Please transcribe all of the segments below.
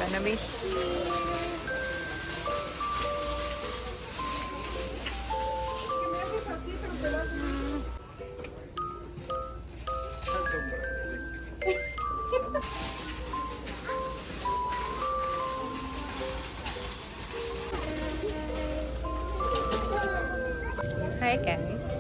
Cannabis. Hi guys.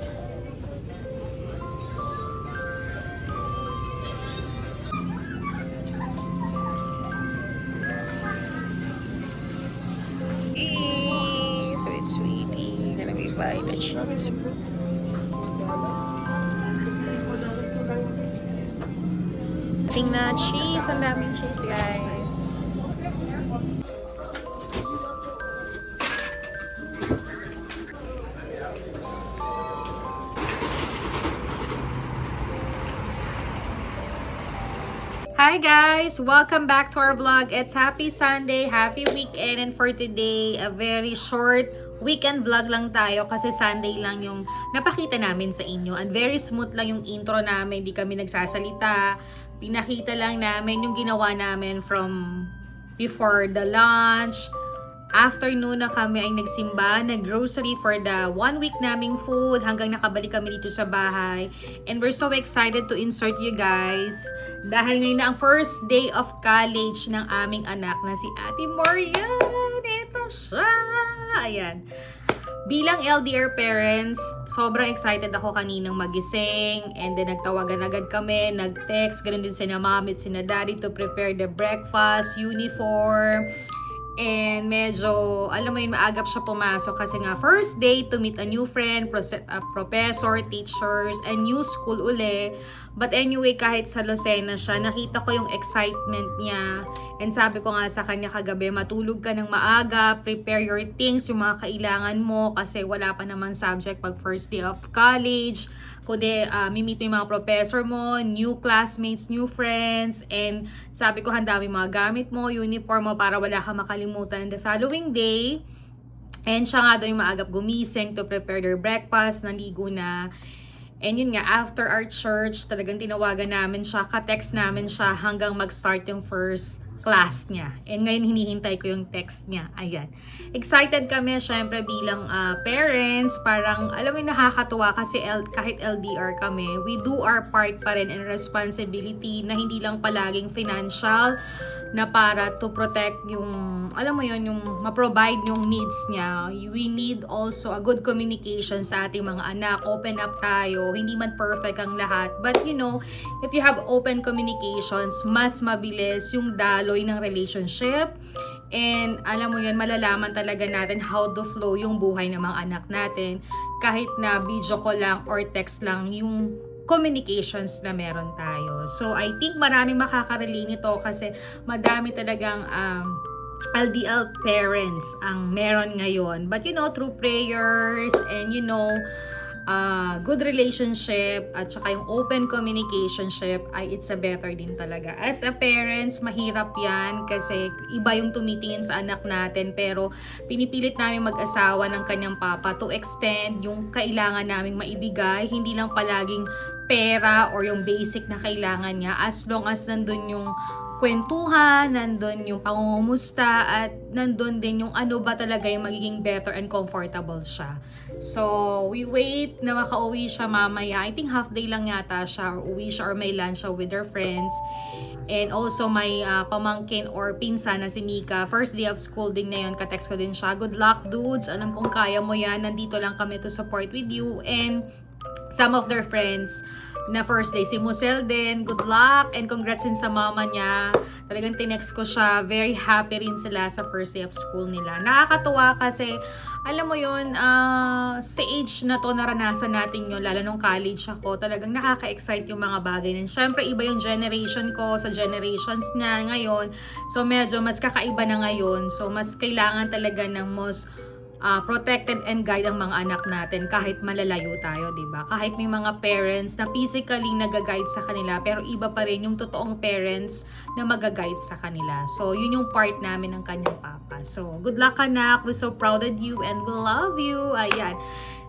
Sweet sweetie. Let me buy the cheese. Ting na cheese. Ang daming cheese guys. Hi guys! Welcome back to our vlog. It's happy Sunday, happy weekend, and for today, a very short weekend vlog lang tayo kasi Sunday lang yung napakita namin sa inyo. And very smooth lang yung intro namin, hindi kami nagsasalita. Pinakita lang namin yung ginawa namin from before the lunch. Afternoon na kami ay nagsimba, nag-grocery for the 1 week naming food hanggang nakabalik kami dito sa bahay. And we're so excited to insert you guys dahil ngayon na ang first day of college ng aming anak na si Ate Marian. Ito siya! Ayan. Bilang LDR parents, sobrang excited ako kaninang magising and then nagtawagan agad kami, nag-text, ganun din sina mommy at sina daddy to prepare the breakfast, uniform. And medyo, alam mo yun, maagap siya pumasok kasi nga first day to meet a new friend, professor, teachers, and new school uli. But anyway, kahit sa Lucena siya, nakita ko yung excitement niya. And sabi ko nga sa kanya kagabi, matulog ka ng maaga, prepare your things, yung mga kailangan mo kasi wala pa naman subject pag first day of college. Kundi mimit mo yung mga professor mo, new classmates, new friends, and sabi ko handa mo yung mga gamit mo, uniform mo para wala ka makalimutan the following day. And siya nga daw yung maagap gumising to prepare their breakfast, naligo na. And yun nga, after our church, talagang tinawagan namin siya, ka-text namin siya hanggang mag-start yung first class niya. And ngayon hinihintay ko yung text niya. Ayan. Excited kami syempre bilang parents. Parang alam mo nakakatuwa kasi kahit LDR kami, we do our part pa rin and responsibility na hindi lang palaging financial na para to protect yung, alam mo yon yung ma-provide yung needs niya. We need also a good communication sa ating mga anak. Open up tayo. Hindi man perfect ang lahat. But you know, if you have open communications, mas mabilis yung daloy ng relationship. And alam mo yun, malalaman talaga natin how to flow yung buhay ng mga anak natin. Kahit na video call lang or text lang yung communications na meron tayo. So, I think maraming makaka-relate nito kasi madami talagang LDL parents ang meron ngayon. But you know, through prayers and you know, good relationship at saka yung open communicationship ay it's a better din talaga. As a parents, mahirap yan kasi iba yung tumitingin sa anak natin pero pinipilit namin mag-asawa ng kanyang papa to extend yung kailangan naming maibigay, hindi lang palaging pera or yung basic na kailangan niya as long as nandun yung kwentuhan, nandun yung pangungumusta at nandun din yung ano ba talaga yung magiging better and comfortable siya. So, we wait na makauwi siya mamaya. I think half day lang yata siya or uwi siya or may lunch siya with her friends. And also may pamangkin or pinsan na si Mika. First day of school din na yun. Ka-text ko din siya. Good luck dudes. Alam kong kaya mo yan. Nandito lang kami to support with you. And some of their friends na first day, si Musel din, good luck and congrats din sa mama niya. Talagang tinext ko siya, very happy rin sila sa first day of school nila. Nakakatuwa kasi, alam mo yun, sa age na to naranasan natin yun, lalo nung college ako, talagang nakaka-excite yung mga bagay. And syempre, iba yung generation ko sa generations na ngayon. So, medyo mas kakaiba na ngayon. So, mas kailangan talaga ng most protected and guide ang mga anak natin kahit malalayo tayo, 'di ba? Kahit may mga parents na physically nag-guide sa kanila, pero iba pa rin yung totoong parents na mag-guide sa kanila. So, yun yung part namin ng kanyang papa. So, good luck anak. We're so proud of you and we love you. Ayan.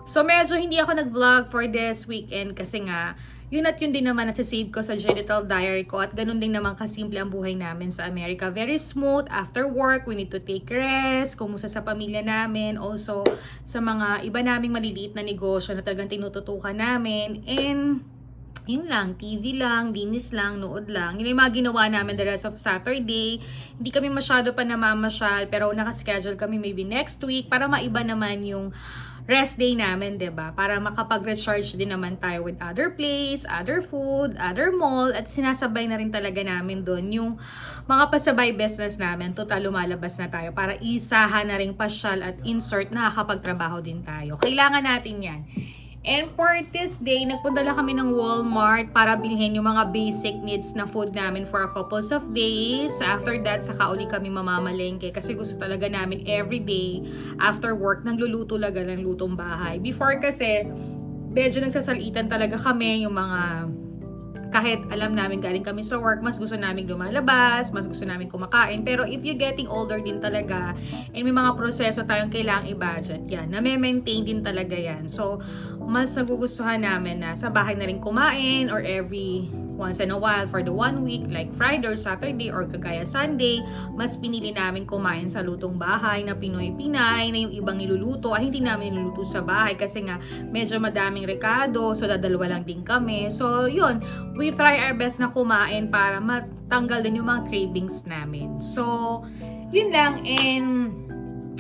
So medyo hindi ako nag-vlog for this weekend kasi nga, yun at yun din naman nasasave ko sa digital diary ko at ganun din naman kasimple ang buhay namin sa Amerika. Very smooth. After work, we need to take rest. Kumusta sa pamilya namin. Also, sa mga iba naming maliliit na negosyo na talagang tinututukan namin. And yun lang, TV lang, dinis lang, nood lang. Yun yung mga ginawa namin the rest of Saturday. Hindi kami masyado pa namamasyal, pero nakaschedule kami maybe next week para maiba naman yung rest day namin, 'di ba? Para makapag-recharge din naman tayo with other place, other food, other mall, at sinasabay na rin talaga namin doon yung mga pasabay business namin. Total lumalabas na tayo para isahan na rin pasyal at insert na nakakapagtrabaho din tayo. Kailangan natin 'yan. And for this day, nagpunta lang kami ng Walmart para bilhin yung mga basic needs na food namin for a couple of days. After that, saka uli kami mamamalengke kasi gusto talaga namin everyday after work nagluluto talaga ng lutong bahay. Before kasi, medyo nagsasalitan talaga kami yung mga kahit alam namin galing kami sa work, mas gusto namin lumalabas, mas gusto namin kumakain. Pero if you getting older din talaga, and may mga proseso tayong kailangang i-budget, yan, na-maintain din talaga yan. So, mas nagugustuhan namin na sa bahay na rin kumain or every once in a while for the 1 week, like Friday or Saturday or kagaya Sunday, mas pinili namin kumain sa lutong bahay na Pinoy-Pinay, na yung ibang niluluto ay hindi namin niluluto sa bahay kasi nga medyo madaming rekado, so dadalwa lang din kami. So yun, we try our best na kumain para matanggal din yung mga cravings namin. So yun lang, and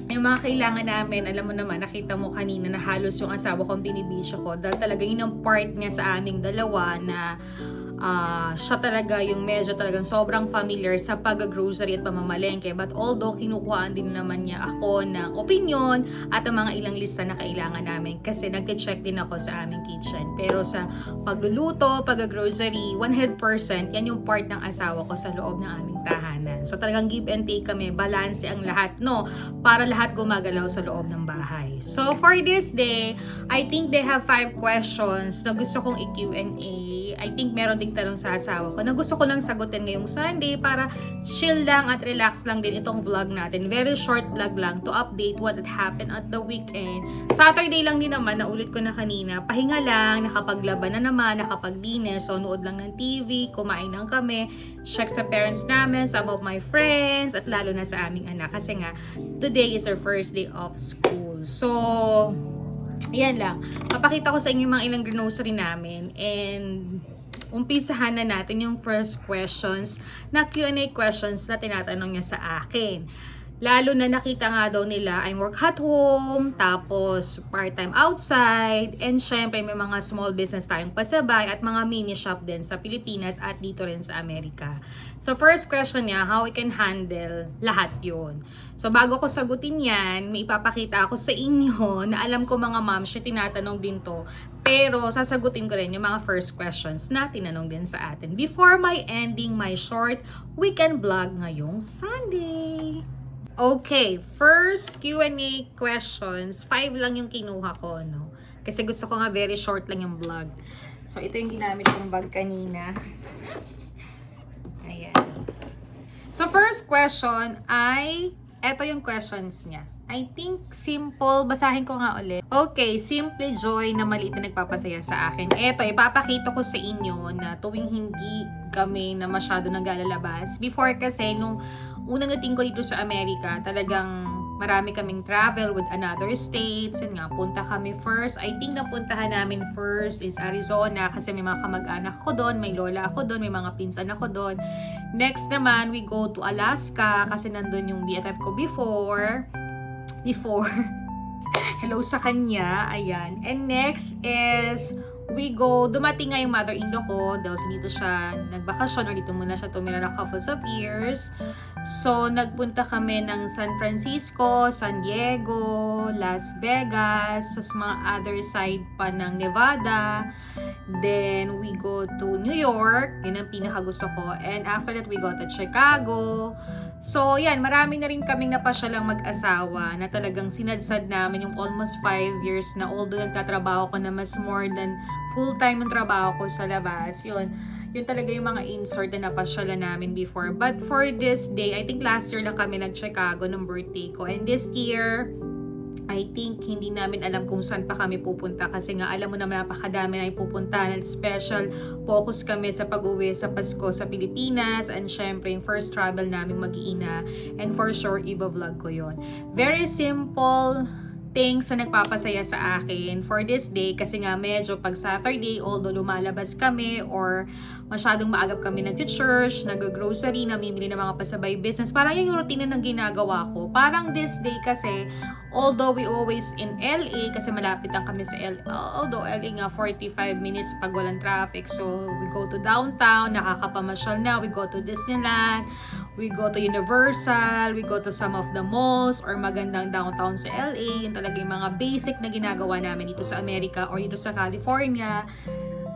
yung mga kailangan namin, alam mo naman, nakita mo kanina na halos yung asawa kong binibisyo ko dahil talaga yun ang part niya sa aming dalawa na siya talaga yung medyo talagang sobrang familiar sa pag-grocery at pamamalengke. But although kinukuhaan din naman niya ako ng opinion at ang mga ilang lista na kailangan namin kasi nagte-check din ako sa aming kitchen. Pero sa pagluluto, pag-grocery, 100% yan yung part ng asawa ko sa loob ng aming tahanan. So talagang give and take kami, balance ang lahat, no? Para lahat gumagalaw sa loob ng bahay. So for this day, I think they have 5 questions na gusto kong i-Q&A. I think meron ding tanong sa asawa ko na gusto ko lang sagutin ngayong Sunday para chill lang at relax lang din itong vlog natin. Very short vlog lang to update what had happened at the weekend. Saturday lang din naman, naulit ko na kanina, pahinga lang, nakapaglaban na naman, nakapagdines, so nood lang ng TV, kumain lang kami, check sa parents namin, some of my friends, at lalo na sa aming anak kasi nga, today is our first day of school. So, ayan lang. Papakita ko sa inyo mga ilang grocery namin and umpisahan na natin yung first questions na Q&A questions na tinatanong niya sa akin. Lalo na nakita nga daw nila I work at home, tapos part-time outside, and syempre may mga small business tayong pasabay at mga mini shop din sa Pilipinas at dito rin sa Amerika. So first question niya, how we can handle lahat yun. So bago ko sagutin yan, may ipapakita ako sa inyo na alam ko mga moms siya tinatanong din to. Pero sasagutin ko rin yung mga first questions na tinanong din sa atin before my ending my short weekend vlog ngayong Sunday. Okay, first Q&A questions, 5 lang yung kinuha ko, no? Kasi gusto ko nga very short lang yung vlog. So, ito yung ginamit kong bag kanina. Ayan. So, first question ay, eto yung questions niya. I think simple, basahin ko nga ulit. Okay, Simple Joy na maliit na nagpapasaya sa akin. Eto, ipapakita ko sa inyo na tuwing hindi kami na masyado naglalabas. Before kasi, nung unang dating ko dito sa Amerika, talagang marami kaming travel with another states. Yan nga, punta kami first. I think napuntahan namin first is Arizona kasi may mga kamag-anak ko doon, may lola ako doon, may mga pinsan ako doon. Next naman, we go to Alaska kasi nandun yung BFF ko before. Hello sa kanya, ayan. And next is we go, dumating nga yung mother-in-law ko, daw dito siya nagbakasyon or dito muna siya tumira na couple of years. So, nagpunta kami ng San Francisco, San Diego, Las Vegas, sa mga other side pa ng Nevada. Then, we go to New York, yun ang pinakagusto ko. And after that, we go to Chicago. So, yan, marami na rin kaming napasyalang mag-asawa na talagang sinadsad namin yung almost 5 years na although nagtatrabaho ko na mas more than full-time ang trabaho ko sa labas. Yun talaga yung mga insert na napasyalan namin before. But for this day, I think last year lang kami nag-Chicago ng birthday ko. And this year, I think hindi namin alam kung saan pa kami pupunta kasi nga alam mo naman napakadami na ipupuntahan. Special focus kami sa pag-uwi sa Pasko sa Pilipinas, and syempre yung first travel namin mag-iina, and for sure iba-vlog ko yon. Very simple things na nagpapasaya sa akin for this day kasi nga medyo pag Saturday, although lumalabas kami or masyadong maagap kami nag-church, nag-grocery, namimili ng mga pasabay business, parang yung routine na ginagawa ko. Parang this day kasi, although we always in LA, kasi malapit lang kami sa LA, although LA nga 45 minutes pag walang traffic, so we go to downtown, nakakapamasyal na, we go to Disneyland, we go to Universal, we go to some of the malls or magandang downtown sa LA. Yun talaga yung mga basic na ginagawa namin dito sa Amerika or dito sa California.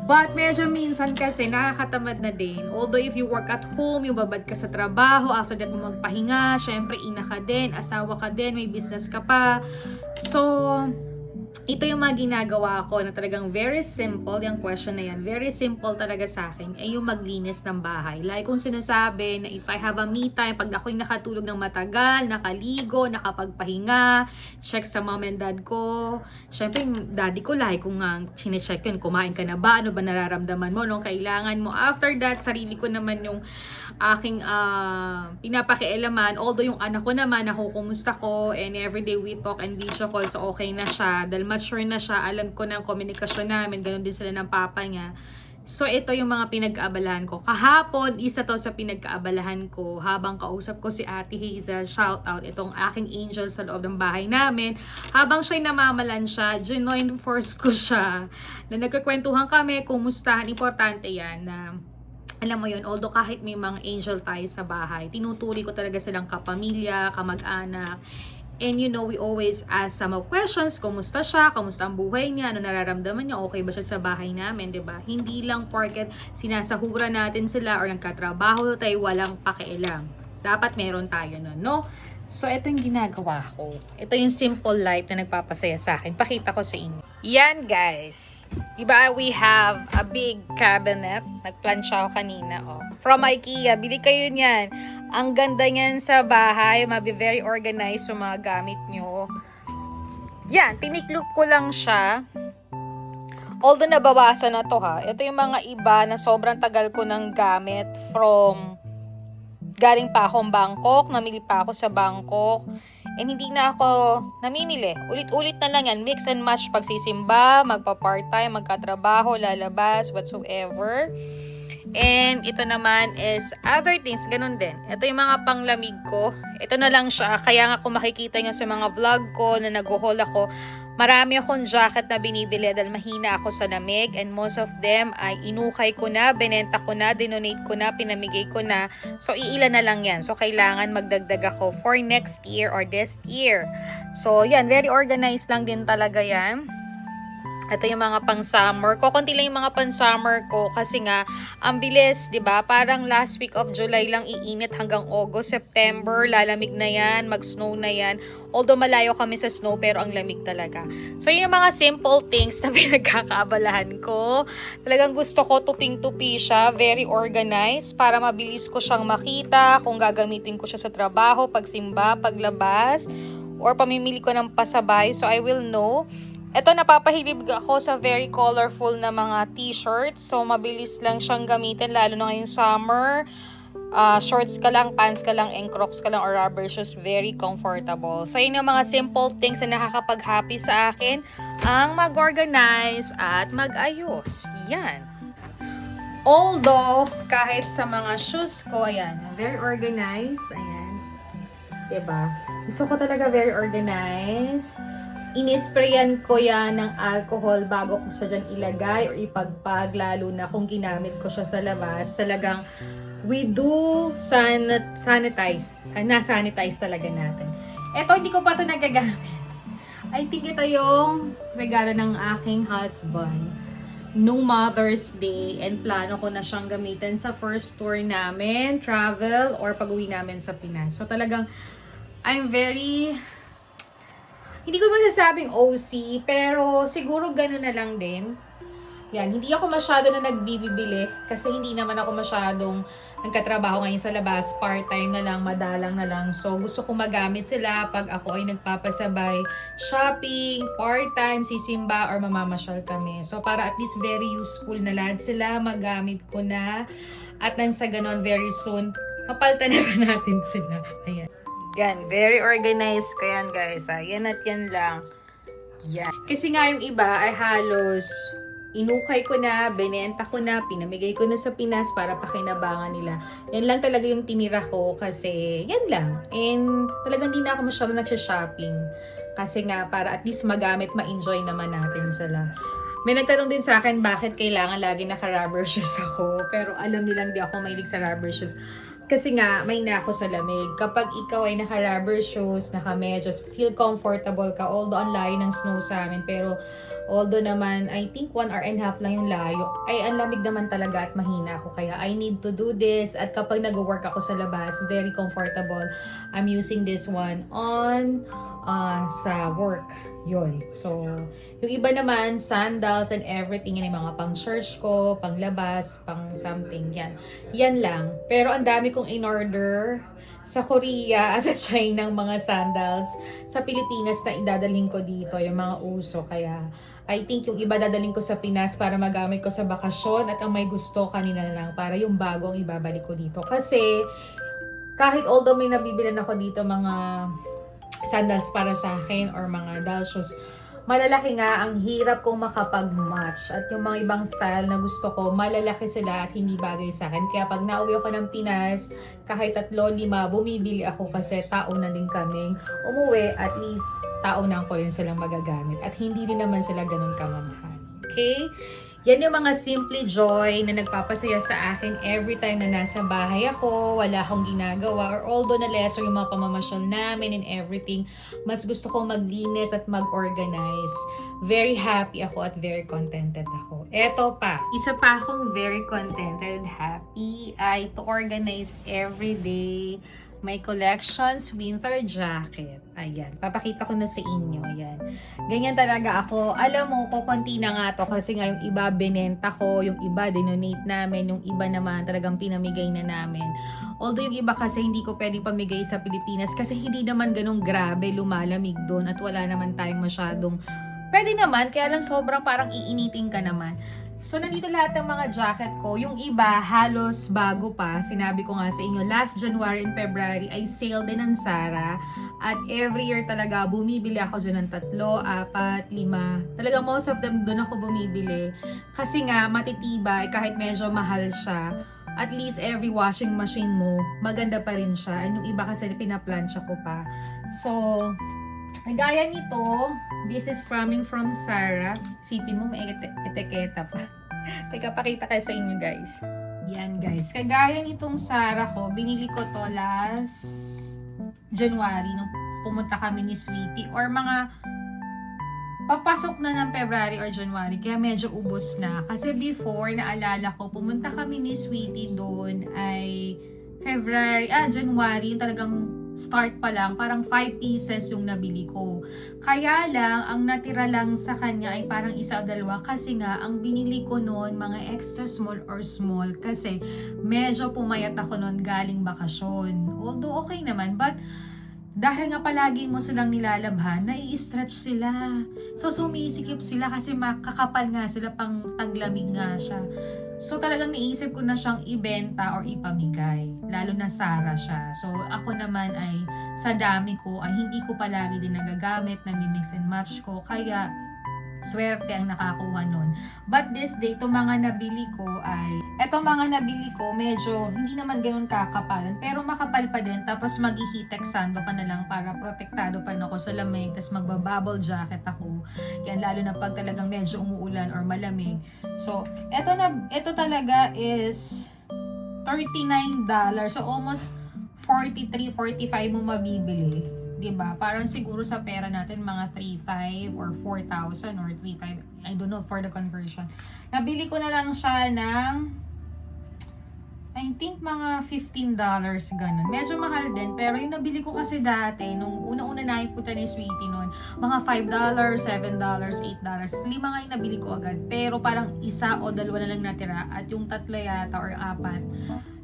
But medyo minsan kasi nakakatamad na din. Although if you work at home, yung babad ka sa trabaho, after that mo magpahinga, syempre ina ka din, asawa ka din, may business ka pa. So, ito yung mga ginagawa ko na talagang very simple, yung question na yan, very simple talaga sa akin, ay yung maglinis ng bahay. Like kung sinasabi na if I have a me time, pag ako'y nakatulog ng matagal, nakaligo, nakapagpahinga, check sa mom and dad ko. Syempre yung daddy ko, like kung sinecheck yun, kumain ka na ba, ano ba nararamdaman mo, no? Kailangan mo. After that, sarili ko naman yung aking pinapakialaman. Although yung anak ko naman, ako kumusta ko, and everyday we talk and video call, so okay na siya. Dahil mature na siya, alam ko na ang komunikasyon namin, ganun din sila ng papa niya. So ito yung mga pinag-aabalahan ko. Kahapon, isa to sa pinag-aabalahan ko habang kausap ko si Ate Hazel, shout out, itong aking angel sa loob ng bahay namin. Habang siya'y namamalan siya, genuine force ko siya, na nagkakwentuhan kami, kumustahan, importante yan na alam mo yun, although kahit may mga angel tayo sa bahay, tinuturi ko talaga silang kapamilya, kamag-anak. And you know, we always ask some of questions, kumusta siya, kumusta ang buhay niya, ano nararamdaman niya, okay ba siya sa bahay namin, 'di ba? Hindi lang porket sinasahura natin sila or nagkatrabaho tayo, walang pakialam. Dapat meron tayo nun, no? So, ito yung ginagawa ko. Ito yung simple life na nagpapasaya sa akin. Pakita ko sa inyo. Yan, guys. Diba, we have a big cabinet. Nagplansya ako kanina, oh. From IKEA. Bili kayo niyan. Ang ganda niyan sa bahay. Mabi very organized yung mga gamit nyo. Yan, tiniklop ko lang siya. Although nabawasan na to, ha. Ito yung mga iba na sobrang tagal ko ng gamit from galing pa akong Bangkok, namili pa ako sa Bangkok, and hindi na ako namimili. Ulit-ulit na lang yan, mix and match pagsisimba, magpa-part-time, magkatrabaho, lalabas, whatsoever. And ito naman is other things, ganun din. Ito yung mga panglamig ko. Ito na lang siya, kaya nga kung makikita nyo sa mga vlog ko na nag-haul ako, marami akong jacket na binibili dahil mahina ako sa lamig, and most of them ay inukay ko na, binenta ko na, dinonate ko na, pinamigay ko na. So, iilan na lang yan. So, kailangan magdagdag ako for next year or this year. So, yan. Very organized lang din talaga yan. Ito yung mga pang-summer ko. Konti lang yung mga pang-summer ko kasi nga, ang bilis, 'di ba? Parang last week of July lang iinit hanggang August, September, lalamig na yan, mag-snow na yan. Although malayo kami sa snow, pero ang lamig talaga. So, yun yung mga simple things na pinagkakaabalahan ko. Talagang gusto ko tuping-tupi siya, very organized, para mabilis ko siyang makita kung gagamitin ko siya sa trabaho, pagsimba, paglabas, or pamimili ko ng pasabay. So, I will know. Ito, napapahilib ako sa very colorful na mga t-shirts. So, mabilis lang siyang gamitin, lalo na ngayong summer. Shorts ka lang, pants ka lang, and crocs ka lang, or rubber shoes. Very comfortable. So, yun yung mga simple things na nakakapag-happy sa akin. Ang mag-organize at mag-ayos. Yan. Although, kahit sa mga shoes ko, ayan, very organized. Ayan. Diba? Gusto ko talaga very organized. Inisprayan ko yan ng alcohol bago ko siya dyan ilagay or ipagpag, lalo na kung ginamit ko siya sa labas. Talagang we do sanitize. Na-sanitize talaga natin. Ito, hindi ko pa ito nagagamit. I think ito yung regalo ng aking husband nung Mother's Day, and plano ko na siyang gamitin sa first tour namin, travel, or pag-uwi namin sa Pinas. So talagang, I'm very... Hindi ko masasabing OC, pero siguro gano'n na lang din. Yan, hindi ako masyado na nagbibili kasi hindi naman ako masyadong nagkatrabaho ngayon sa labas. Part-time na lang, madalang na lang. So, gusto ko magamit sila pag ako ay nagpapasabay shopping, part-time, sisimba, or mamamasyal kami. So, para at least very useful na lahat sila, magamit ko na. At nang sa ganon, very soon, mapalitan na ba natin sila. Ayan. Yan, very organized ko yan guys. Yan at yan lang. Yan. Kasi nga yung iba ay halos inukay ko na, benenta ko na, pinamigay ko na sa Pinas para pakinabangan nila. Yan lang talaga yung tinira ko kasi yan lang. And talagang hindi na ako masyado nagsha-shopping. Kasi nga para at least magamit, ma-enjoy naman natin sila. May nagtanong din sa akin bakit kailangan lagi naka-rubber shoes ako. Pero alam nilang di ako mahilig sa rubber shoes. Kasi nga, may na ako sa lamig. Kapag ikaw ay naka-rubber shoes, naka-medyas, feel comfortable ka. Although ang layo ng snow sa amin. Pero although naman, I think 1.5 hours lang yung layo. Ay, ang lamig naman talaga at mahina ako. Kaya I need to do this. At kapag nag-work ako sa labas, very comfortable. I'm using this one on sa work. Yun. So, yung iba naman, sandals and everything, yan yung mga pang church ko, pang labas, pang something, yan. Yan lang. Pero ang dami kong in-order sa Korea at sa China ng mga sandals. Sa Pilipinas na idadalhin ko dito, yung mga uso. Kaya, I think yung iba dadalhin ko sa Pinas para magamit ko sa bakasyon at ang may gusto kanina na lang para yung bago ang ibabalik ko dito. Kasi, kahit although may nabibilan ako dito mga sandals para sa akin or mga doll shoes, malalaki nga, ang hirap kong makapag-match. At yung mga ibang style na gusto ko, malalaki sila at hindi bagay sa akin. Kaya pag nauwi ako ng Pinas, kahit 3-5, bumibili ako kasi tao na din kaming umuwi. At least, tao na ko rin silang magagamit. At hindi din naman sila ganun kamamahal. Okay? Yan yung mga simple joy na nagpapasaya sa akin every time na nasa bahay ako, wala akong ginagawa, or although na lesser yung mga pamamasyal namin and everything, mas gusto kong maglinis at mag-organize. Very happy ako at very contented ako. Eto pa, isa pa akong very contented, happy, ay to organize every day my collections winter jacket. Ayan, papakita ko na sa inyo. Ayan. Ganyan talaga ako. Alam mo, kukunti na nga to kasi nga yung iba binenta ko, yung iba dinonate namin, yung iba naman talagang pinamigay na namin. Although yung iba kasi hindi ko pwedeng pamigay sa Pilipinas kasi hindi naman ganun grabe lumalamig doon at wala naman tayong masyadong pwede naman, kaya lang sobrang parang iinitin ka naman. So, nandito lahat ng mga jacket ko. Yung iba, halos bago pa. Sinabi ko nga sa inyo, last January and February ay sale din ng Zara. At every year talaga, bumibili ako dyan ng 3, 4, 5. Talaga most of them doon ako bumibili. Kasi nga, matitibay kahit medyo mahal siya. At least every washing machine mo, maganda pa rin siya. And yung iba kasi pinaplansya ko pa. So, gaya nito, this is coming from Zara. Sipin mo, may etiketa pa. Teka, pakita kayo sa inyo, guys. Yan, guys. Kagaya nitong Zara ko, binili ko to last January nung pumunta kami ni Sweetie. Or mga papasok na ng February or January. Kaya medyo ubos na. Kasi before, naalala ko, pumunta kami ni Sweetie doon ay January. Yung talagang start pa lang, parang 5 pieces yung nabili ko. Kaya lang, ang natira lang sa kanya ay parang 1 o 2 kasi nga, ang binili ko noon mga extra small or small kasi medyo pumayat ako noon galing bakasyon. Although okay naman, but dahil nga palagi mo silang nilalabhan, nai-stretch sila. So, sumisikip sila kasi makakapal nga sila, pang taglamig nga siya. So, talagang naisip ko na siyang ibenta or ipamigay. Lalo na Zara siya. So, ako naman ay sa dami ko ay hindi ko palagi din nagagamit, nami-mix and match ko. Kaya, swerte ang nakakuha nun. But this day, itong mga nabili ko medyo hindi naman ganun kakapalan. Pero makapal pa din. Tapos mag-heat-exando ka na lang para protektado pa rin ako sa lamig. Tapos magba-bubble jacket ako. Yan, lalo na pag talagang medyo umuulan or malamig. So, ito talaga is $39. So, almost 43, 45 mo mabibili. Diba? Parang siguro sa pera natin mga 3,500 or 4,000 or 3,500. I don't know for the conversion. Nabili ko na lang siya ng I think mga $15 ganun. Medyo mahal din, pero yung nabili ko kasi dati, nung una-una na punta ni Sweetie nun, mga $5, $7, $8. 5 nga yung nabili ko agad. Pero parang isa o dalawa na lang natira at yung tatlo yata or apat,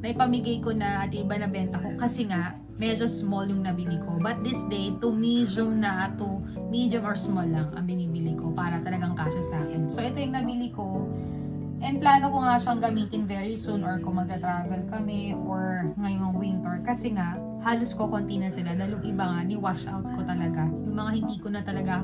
naipamigay ko na at iba na benta ko kasi nga, medyo small yung nabili ko. But this day, to medium or small lang ang binibili ko para talagang kasya sa akin. So ito yung nabili ko. And plano ko nga siyang gamitin very soon or kung magta-travel kami or ngayong winter kasi nga halos ko konti na sila dahil yung iba nga ni-wash out ko talaga. Yung mga hindi ko na talaga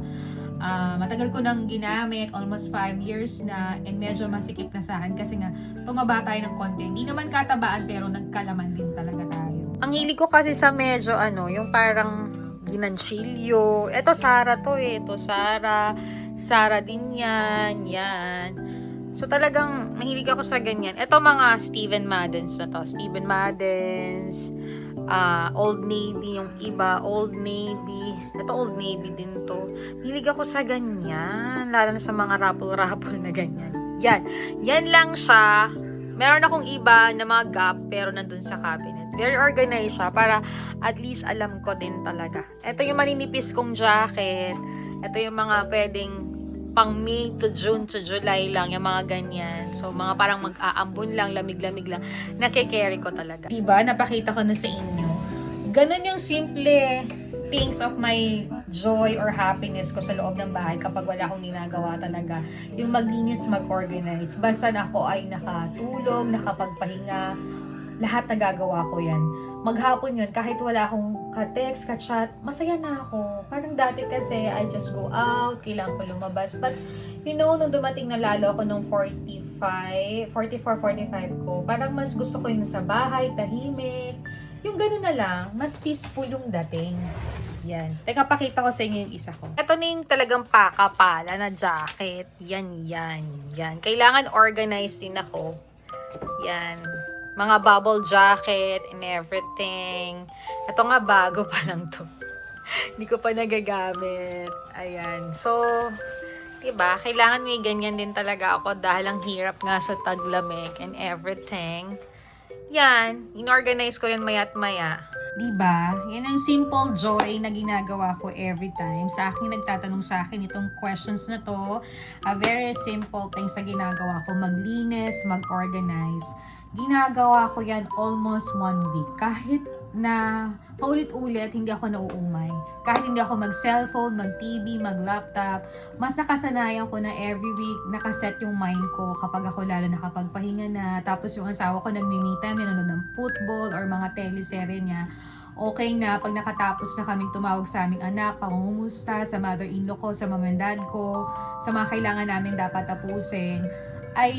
matagal ko nang ginamit, almost 5 years na and medyo masikip na sa akin kasi nga tumaba tayo ng konti. Hindi naman katabaan pero nagkalaman din talaga tayo. Ang hilig ko kasi sa medyo yung parang ginansilyo. Ito Sara to eh. Ito Sara din yan. Yan. So talagang mahilig ako sa ganyan. Ito mga Steven Maddens na to. Steven Maddens, Old Navy yung iba, Old Navy. Ito Old Navy din to. Mahilig ako sa ganyan. Lalo na sa mga raffle na ganyan. Yan. Yan lang siya. Meron akong iba na mga gap pero nandun sa cabinet. Very organized siya para at least alam ko din talaga. Ito yung maninipis kong jacket. Ito yung mga pwedeng pang May to June to July lang, yung mga ganyan. So, mga parang mag-aambon lang, lamig-lamig lang, nakikerry ko talaga. Diba? Napakita ko na sa inyo. Ganun yung simple things of my joy or happiness ko sa loob ng bahay kapag wala akong ginagawa talaga. Yung maglinis, mag-organize. Basta na ako ay nakatulog, nakapagpahinga, lahat nagagawa ko yan. Maghapon yun, kahit wala akong ka-text, ka-chat, masaya na ako. Parang dati kasi, I just go out, kailangan ko lumabas. But, you know, nung dumating na lalo ako nung 44, 45 ko, parang mas gusto ko yung sa bahay, tahimik. Yung gano'n na lang, mas peaceful yung dating. Yan. Teka, pakita ko sa inyo yung isa ko. Ito na yung talagang pakapala na jacket. Yan. Kailangan organized din ako. Yan. Mga bubble jacket and everything. Ito nga, bago pa lang to. Hindi ko pa nagagamit. Ayan. So, diba? Kailangan may ganyan din talaga ako dahil ang hirap nga sa taglamig and everything. Yan. Inorganize ko yan maya't maya. Diba? Yan ang simple joy na ginagawa ko every time. Sa akin, nagtatanong sa akin itong questions na to. A very simple thing sa ginagawa ko. Maglinis, mag-organize. Ginagawa ko yan almost 1 week. Kahit na paulit-ulit, hindi ako nauumay. Kahit hindi ako mag-cellphone, mag-TV, mag-laptop, mas nakasanayan ko na every week nakaset yung mind ko kapag ako lalo nakapagpahinga na. Tapos yung asawa ko nagmi-me time, nanonood ng football or mga teleserye niya. Okay na, pag nakatapos na kaming tumawag sa aming anak, pangungumusta sa mother-in-law ko, sa mom and dad ko, sa mga kailangan namin dapat tapusin, ay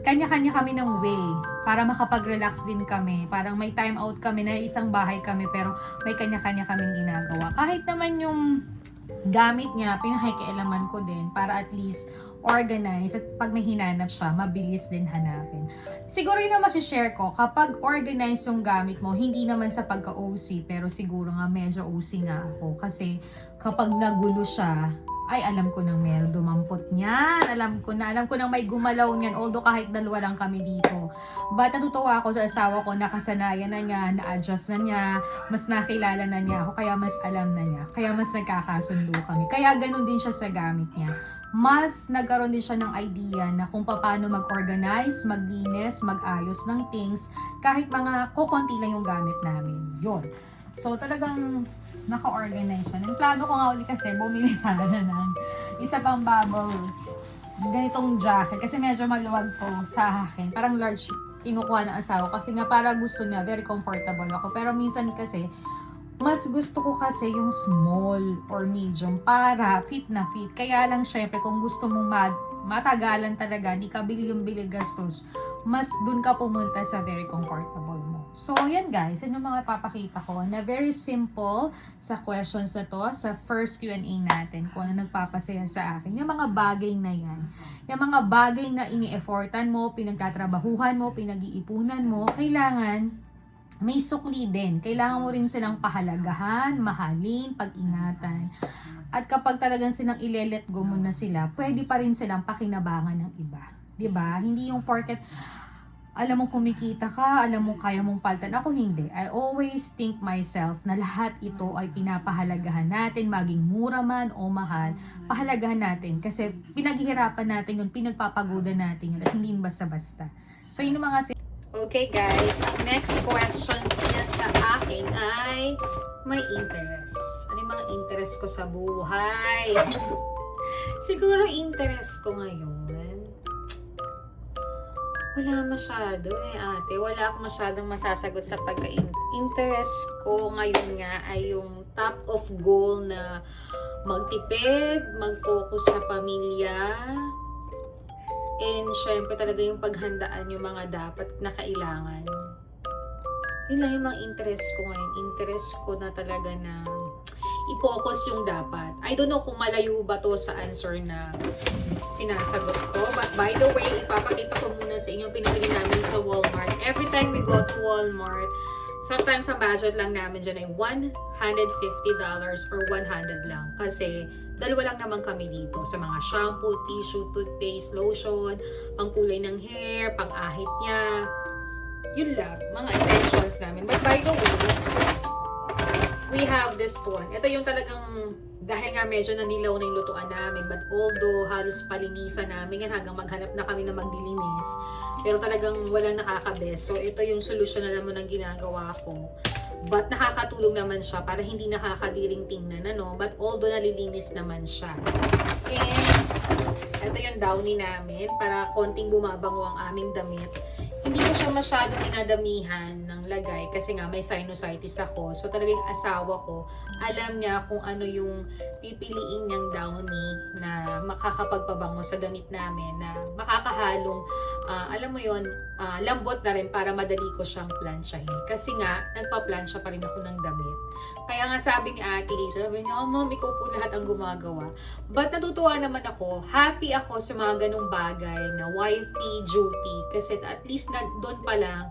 kanya-kanya kami ng way para makapag-relax din kami. Parang may time out kami na isang bahay kami pero may kanya-kanya kaming ginagawa. Kahit naman yung gamit niya, pinakikialaman ko din para at least organize at pag may hinanap siya, mabilis din hanapin. Siguro yun na masishare ko, kapag organize yung gamit mo, hindi naman sa pagka-OC, pero siguro nga medyo OC nga ako. Kasi kapag nagulo siya, ay alam ko nang meron dumampot niyan. Alam ko nang may gumalaw niyan. Although kahit dalawa lang kami dito. But natutuwa ako sa asawa ko, nakasanayan na niya, na-adjust na niya, mas nakilala na niya ako, kaya mas alam na niya. Kaya mas nagkakasundo kami. Kaya ganun din siya sa gamit niya. Mas nagkaroon din siya ng idea na kung paano mag-organize, maglinis, mag-ayos ng things, kahit mga kukunti lang yung gamit namin. Yun. So talagang naka-organize siya. Yung plano ko nga uli kasi bumili sana ng isa pang bubble ganitong jacket kasi medyo maluwag po sa akin. Parang large kinukuha ng asawa kasi nga para gusto niya, very comfortable ako. Pero minsan kasi mas gusto ko kasi yung small or medium para fit na fit. Kaya lang syempre kung gusto mong matagalan talaga, di ka bili yung bili gastos, mas dun ka pumunta sa very comfortable mo. So, yan guys, yun yung mga papakita ko na very simple sa questions na to, sa first Q&A natin, kung ano nagpapasaya sa akin. Yung mga bagay na yan, yung mga bagay na ini-effortan mo, pinagtatrabahuhan mo, pinag-iipunan mo, kailangan may sukli din. Kailangan mo rin silang pahalagahan, mahalin, pag-ingatan. At kapag talagang silang ile-let go mo na sila, pwede pa rin silang pakinabangan ng iba. 'Di ba? Hindi yung porket alam mong kumikita ka, alam mong kaya mong paltan. Ako hindi. I always think myself na lahat ito ay pinapahalagahan natin, maging mura man o mahal, pahalagahan natin. Kasi pinaghihirapan natin yun, pinagpapagoda natin yun, at hindi basta-basta. So, yun yung mga Okay guys, ang next questions niya sa akin ay may interest. Ano yung mga interest ko sa buhay? Siguro interest ko ngayon, wala masyado ate. Wala akong masyadong masasagot sa pagka-interest ko ngayon nga ay yung top of goal na magtipid, mag-focus sa pamilya, and syempre talaga yung paghandaan yung mga dapat na kailangan. Yun lang yung mga interest ko ngayon. Interest ko na talaga na i-focus yung dapat. I don't know kung malayo ba to sa answer na sinasagot ko. But by the way, ipapakita ko muna sa inyo pinabili namin sa Walmart. Every time we go to Walmart, sometimes ang budget lang namin dyan ay $150 or 100 lang. Kasi dalawa lang naman kami dito sa mga shampoo, tissue, toothpaste, lotion, pangkulay ng hair, pang-ahit niya. Yun lang, mga essentials namin. But by the way, we have this one. Ito yung talagang, dahil nga medyo nanilaw na yung lutuan namin, but although halos palinisan namin yan hanggang maghanap na kami na maglilinis, pero talagang walang nakakabes. So ito yung solusyon na naman ng ginagawa ko. But nakakatulong naman siya para hindi nakakadiring tingnan, ano? But although nalilinis naman siya. And ito yung downy namin para konting bumabango ang aming damit. Hindi ko siya masyadong dinadamihan ng lagay kasi nga may sinusitis ako. So talagang asawa ko, alam niya kung ano yung pipiliin niyang downy na makakapagpabango sa damit namin na makakahalong, alam mo yon, lambot na rin para madali ko siyang plansyahin. Kasi nga, nagpa-plansya pa rin ako ng damit. Kaya nga sabi ni Ate Lisa, sabi niya, oh ma'am, ikaw po lahat ang gumagawa. But natutuwa naman ako, happy ako sa mga ganong bagay na wifey duty. Kasi at least na doon pa lang,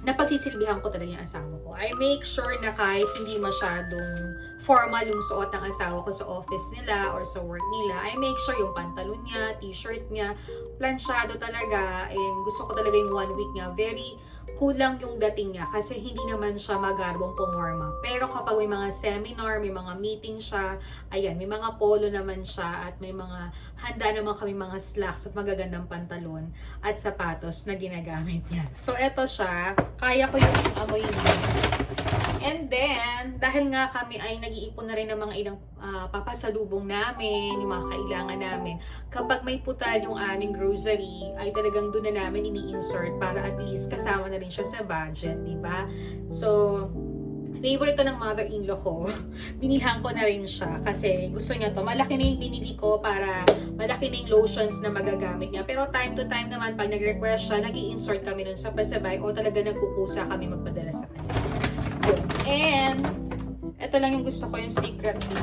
napagsisilbihan ko talaga yung asawa ko. I make sure na kahit hindi masyadong formal yung suot ng asawa ko sa office nila or sa work nila, I make sure yung pantalon niya, t-shirt niya, plansyado talaga, and gusto ko talaga yung 1 week niya, very kulang yung dating niya kasi hindi naman siya magarbong pumorma. Pero kapag may mga seminar, may mga meeting siya, ayan, may mga polo naman siya at may mga handa naman kami mga slacks at magagandang pantalon at sapatos na ginagamit niya. So, eto siya. Kaya ko yung amoy niya. And then, dahil nga kami ay nag-iipon na rin ng mga ilang papasalubong namin, yung mga kailangan namin, kapag may putal yung aming grocery, ay talagang doon na namin ini-insert para at least kasama na rin siya sa budget, di ba? So, favorite to ng mother-in-law ko. Binilhan ko na rin siya kasi gusto niya to. Malaki na yung binili ko para malaki na yung lotions na magagamit niya. Pero time to time naman, pag nag-request siya, nag-i-insert kami nun sa pasabay o talaga nagkukusa kami magpadala sa kanya. And, ito lang yung gusto ko, yung secret na.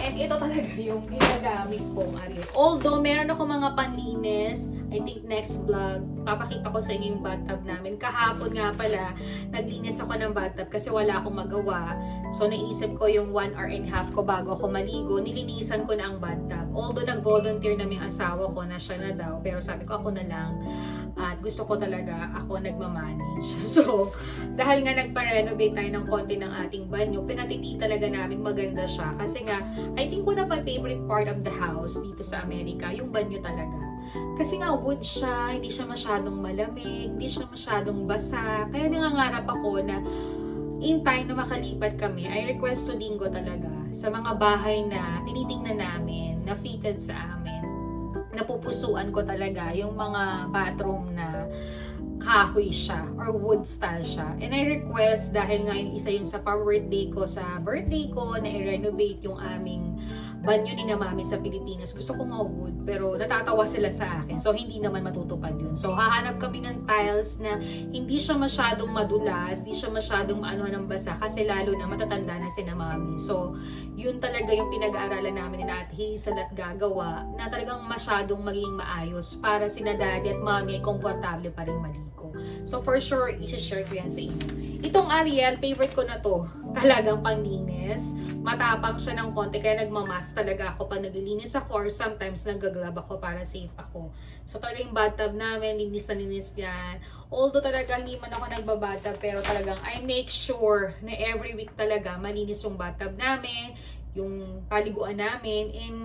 And ito talaga yung ginagamit kong ariel. Although, meron ako mga panlinis, I think next vlog, papakita ko sa inyo yung bathtub namin. Kahapon nga pala, naglinis ako ng bathtub kasi wala akong magawa. So, naisip ko yung 1 hour and a half ko bago ako maligo, nilinisan ko na ang bathtub. Although, nag-volunteer na yung asawa ko na siya na daw, pero sabi ko ako na lang. At gusto ko talaga ako nagmamanage. So, dahil nga nagpa-renovate tayo ng konti ng ating banyo, pinatindi talaga namin maganda siya. Kasi nga, I think one of my favorite part of the house dito sa Amerika, yung banyo talaga. Kasi nga wood siya, hindi siya masyadong malamig, hindi siya masyadong basa. Kaya nangangarap ako na in time na makalipat kami, I request to Dingo talaga sa mga bahay na tinitingnan namin, na fitted sa amin. Napupusuan ko talaga yung mga bathroom na kahoy siya or wood style siya. And I request dahil nga yung isa yung sa birthday ko na i-renovate yung aming banyo ni na mami sa Pilipinas. Gusto ko nga wood pero natatawa sila sa akin. So hindi naman matutupad yun. So hahanap kami ng tiles na hindi siya masyadong madulas, hindi siya masyadong maanuhan ng basa kasi lalo na matatanda na si na mami. So yun talaga yung pinag-aaralan namin ni Ate Hazel at gagawa na talagang masyadong maging maayos para si na daddy at mami ay komportable pa rin maligo. So for sure, isi-share ko yan sa inyo. Itong Ariel, favorite ko na to. Talagang panlinis. Matapang siya ng konti, kaya nagmamas talaga ako pag naglilinis ako, or sometimes nagaglab ako para safe ako. So talaga yung bathtub namin, linis na linis yan. Although talaga hindi man ako nagbabathtub, pero talagang I make sure na every week talaga malinis yung bathtub namin, yung paliguan namin, and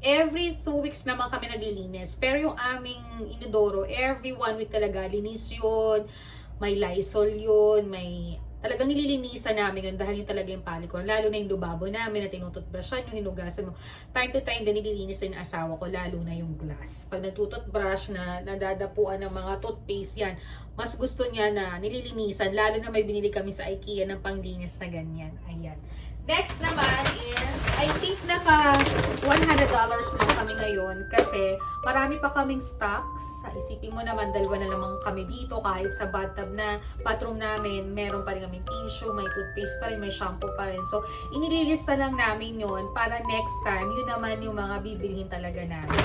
every 2 weeks naman kami naglilinis. Pero yung aming inodoro, every 1 week talaga, linis yun. May Lysol yun, may talagang nililinisan namin yun dahil yun talaga yung palikon. Lalo na yung lubabo namin na tinututbrushan yung hinugasan mo. Time to time din nililinis din ang asawa ko, lalo na yung glass. Pag natututbrush na nadadapuan ng mga toothpaste yan, mas gusto niya na nililinisan, lalo na may binili kami sa IKEA ng panglinis na ganyan. Ayan. Next naman is, I think naka $100 lang kami ngayon kasi marami pa kaming stocks. Isipin mo naman, dalawa na naman kami dito, kahit sa bathtub na bathroom namin, meron pa rin kaming tissue, may toothpaste pa rin, may shampoo pa rin. So, inililista lang namin yun para next time, yun naman yung mga bibilhin talaga namin.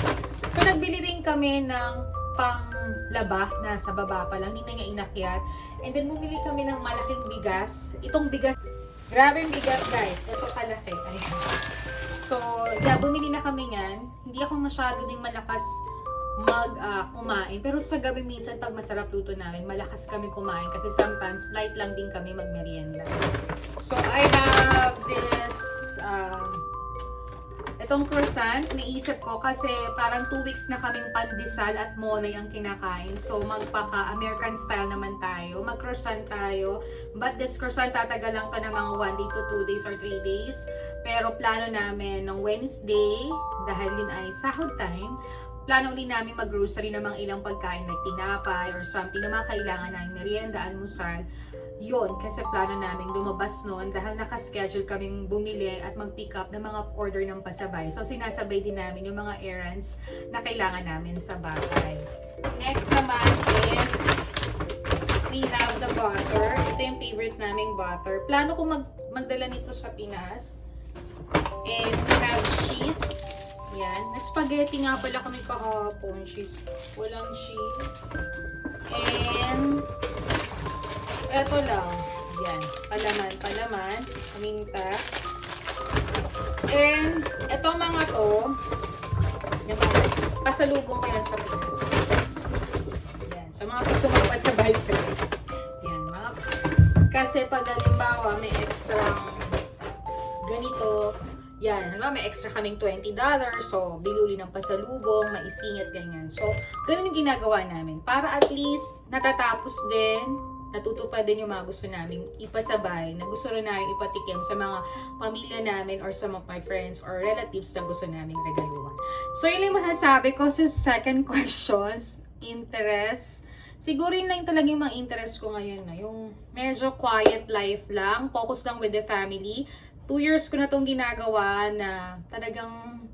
So, nagbili rin kami ng panglaba na sa baba pa lang, hindi na niya inakyat. And then, bumili kami ng malaking bigas. Itong bigas, grabe yung bigas guys. Ito kalaki. Ayan. So, yeah, bumili na kami yan. Hindi ako masyado ding malakas kumain. Pero sa gabi minsan, pag masarap luto namin, malakas kami kumain. Kasi sometimes, light lang din kami magmerienda. So, I have this, itong croissant, naisip ko kasi parang 2 weeks na kaming pandesal at monay ang kinakain. So, magpaka-American style naman tayo. Mag-croissant tayo. But this croissant, tatagal lang to ng mga 1 day to 2 days or 3 days. Pero plano namin ng Wednesday, dahil yun ay sahod time, plano ulit namin mag-grocery ng mga ilang pagkain like tinapay or something na mga kailangan namin, merienda, almusal. Yun, kasi plano namin lumabas noon dahil nakaschedule kaming bumili at mag-pick up ng mga order ng pasabay. So, sinasabay din namin yung mga errands na kailangan namin sa bahay. Next naman is, we have the butter. Ito yung favorite naming butter. Plano ko magdala nito sa Pinas. And we have cheese. Yan. Nag-spaghetti nga pala kami kahapon. Cheese. Walang cheese. And eto lang. Yan. Palaman. Paminta. And etong mga to, pasalubong ko yan sa Pinas. Yan. Sa mga gusto magpasabay ko. Yan. Kasi pag halimbawa may extra ganito, yan, may extra kaming $20, so biluli ng pasalubong, maisingit, ganyan. So, ganun yung ginagawa namin. Para at least natatapos din, natutupad din yung mga gusto namin ipasabay, na gusto rin namin ipatikim sa mga pamilya namin or some of my friends or relatives na gusto namin regaluhan. So, yun yung masasabi ko sa second questions, interest. Siguro yun lang talaga yung mga interest ko ngayon, na yung medyo quiet life lang, focus lang with the family. 2 years ko na itong ginagawa na talagang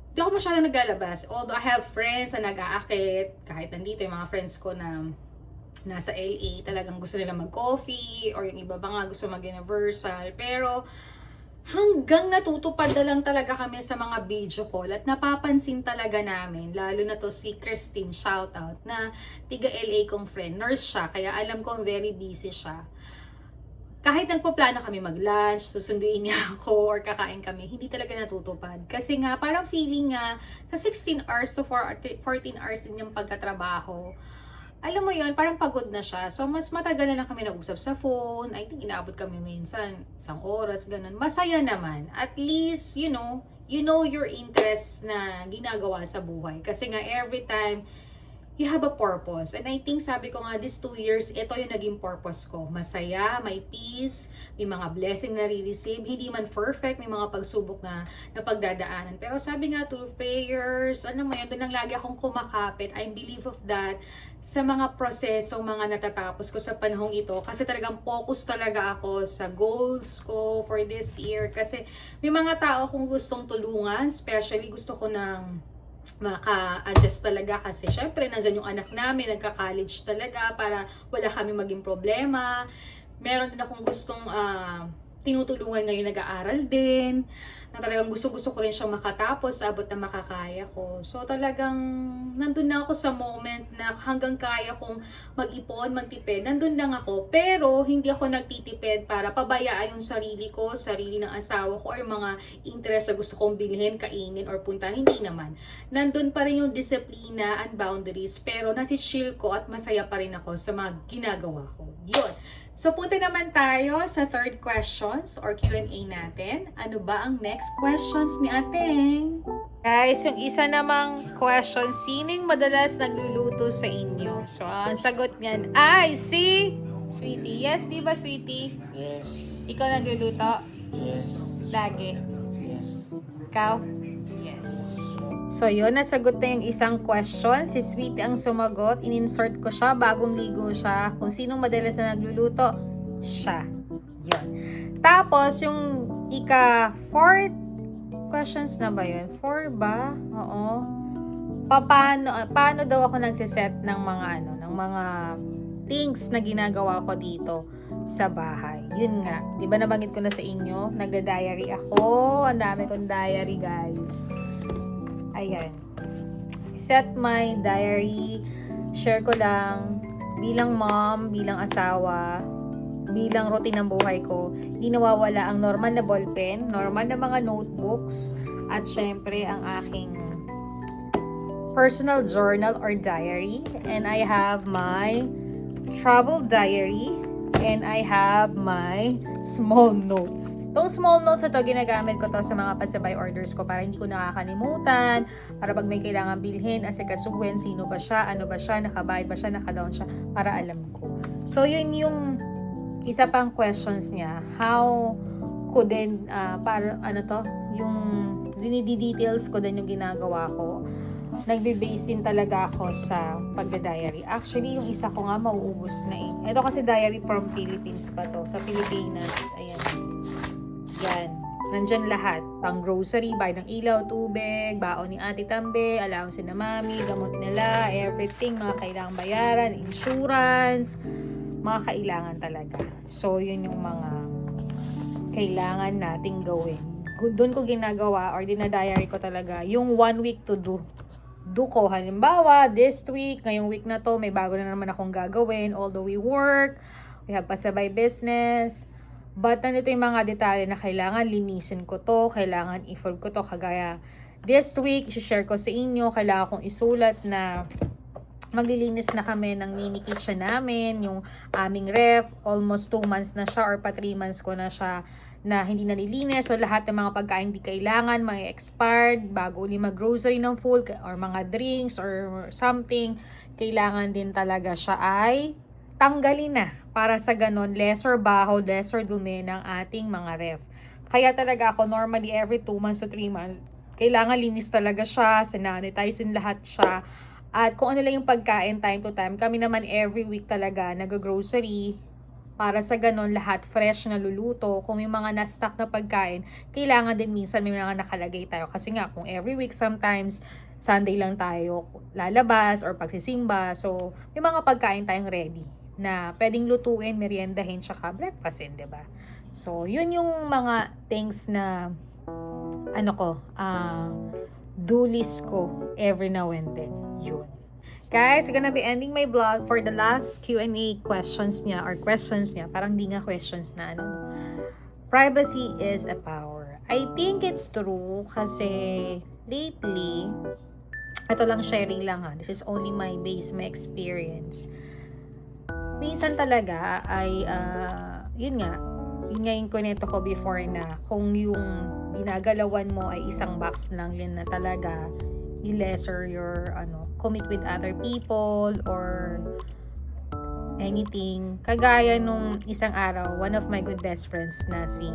hindi ako masyadong naglalabas. Although I have friends na nag-aakit, kahit nandito yung mga friends ko na nasa LA, talagang gusto nila mag-coffee, or yung iba ba nga gusto mag-universal. Pero hanggang natutupad na lang talaga kami sa mga video call at napapansin talaga namin, lalo na to si Christine, shoutout, na tiga LA kong friend, nurse siya, kaya alam ko very busy siya. Kahit nagpaplano kami mag-lunch, susunduin niya ako, or kakain kami, hindi talaga natutupad. Kasi nga, parang feeling nga, sa 16 hours to 14 hours din yung pagkatrabaho, alam mo yun, parang pagod na siya. So, mas matagal na lang kami nag-usap sa phone. I think inaabot kami minsan, 1 oras, ganun. Masaya naman. At least, you know your interest na ginagawa sa buhay. Kasi nga, every time, you have a purpose. And I think, sabi ko nga, these 2 years, ito yung naging purpose ko. Masaya, may peace, may mga blessing na re-receive. Hindi man perfect, may mga pagsubok na pagdadaanan. Pero sabi nga, through prayers, ano mo yun, doon lang lagi akong kumakapit. I believe of that sa mga proseso, mga natatapos ko sa panahong ito. Kasi talagang focus talaga ako sa goals ko for this year. Kasi may mga tao akong gustong tulungan, especially gusto ko ng maka-adjust talaga kasi syempre nandyan yung anak namin, nagka-college talaga para wala kami maging problema. Meron din akong gustong tinutulungan ngayon, nag-aaral din, na talagang gusto-gusto ko rin siyang makatapos, abot na makakaya ko. So talagang nandun na ako sa moment na hanggang kaya kong mag-ipon, magtipid, nandun lang ako. Pero hindi ako nagtitipid para pabayaan yung sarili ko, sarili ng asawa ko, or mga interest na gusto kong bilhin, kainin, or puntahan. Hindi naman. Nandun pa rin yung disiplina and boundaries, pero nati-chill ko at masaya pa rin ako sa mga ginagawa ko. Yun. So, punta naman tayo sa third questions or Q&A natin. Ano ba ang next questions ni Ateng? Guys, yung isa namang question, sining madalas nagluluto sa inyo? So, ang sagot niyan ay si Sweetie. Yes, di ba Sweetie? Yes. Ikaw nagluluto? Yes. Lagi? Yes. Ikaw? Yes. So, yun, nasagot na yung isang question. Si Sweetie ang sumagot. In-insert ko siya, bagong ligo siya. Kung sinong madalas na nagluluto, siya. Yun. Tapos, yung fourth questions na ba yun? 4 ba? Oo. Paano daw ako nagsiset ng mga things na ginagawa ko dito sa bahay? Yun nga. Di ba nabanggit ko na sa inyo? Nagda-diary ako. Ang dami kong diary, guys. Ayan. Set my diary. Share ko lang bilang mom, bilang asawa, bilang routine ng buhay ko. Hindi nawawala ang normal na ballpen, normal na mga notebooks, at syempre ang aking personal journal or diary. And I have my travel diary. And I have my small notes. Itong small notes na to, ginagamit ko to sa mga pasabay orders ko para hindi ko nakakalimutan, para pag may kailangan bilhin, asikasuhin, sino ba siya, ano ba siya, nakabayad ba siya, nakadown siya, para alam ko. So, yun yung isa pang questions niya. How ko din, yung dinidetails ko din yung ginagawa ko. Nagbe-base din talaga ako sa pagda-diary. Actually, yung isa ko nga mauubos na eh. Ito kasi diary from Philippines pa to. Sa Pilipinas. Ayan. Yan. Nandyan lahat. Pang grocery, bayad ng ilaw, tubig, baon ni Ate Tambe, allowance ni Mami, gamot nila, everything, mga kailangang bayaran, insurance, mga kailangan talaga. So, yun yung mga kailangan nating gawin. Doon ko ginagawa or dinadiary ko talaga yung 1 week to do ko. Halimbawa, this week, ngayong week na to, may bago na naman akong gagawin. Although we work, we have pasabay business. But nandito yung mga detalye na kailangan linisin ko to, kailangan i-fold ko to. Kagaya, this week, i-share ko sa inyo, kailangan kong isulat na maglilinis na kami ng mini kitchen namin, yung aming ref, almost 2 months na siya or pa 3 months ko na siya na hindi nalilinis. So, lahat ng mga pagkain di kailangan, mga expired, bago uli mag-grocery ng full, or mga drinks, or something, kailangan din talaga siya ay tanggalin na. Para sa ganon, lesser baho, lesser dumi ng ating mga ref. Kaya talaga ako, normally, every 2 months to 3 months, kailangan linis talaga siya, sanitizing lahat siya. At kung ano lang yung pagkain, time to time, kami naman every week talaga, nag-grocery, para sa ganon, lahat fresh na luluto. Kung may mga na-stock na pagkain, kailangan din minsan may mga nakalagay tayo. Kasi nga, kung every week, sometimes, Sunday lang tayo lalabas or pagsisimba. So, may mga pagkain tayong ready na pwedeng lutuin, meriendahin, tsaka breakfastin, diba? So, yun yung mga things na, do list ko every now and then. Yun. Guys, I'm gonna be ending my vlog for the last Q&A questions niya. Parang di nga questions na Privacy is a power. I think it's true kasi lately, ito lang sharing lang ha. This is only my experience. Minsan talaga ay, yun nga yung kunento ko before na kung yung ginagalawan mo ay isang box lang yun na talaga, i-lesser your commit with other people or anything. Kagaya nung isang araw, one of my good best friends na si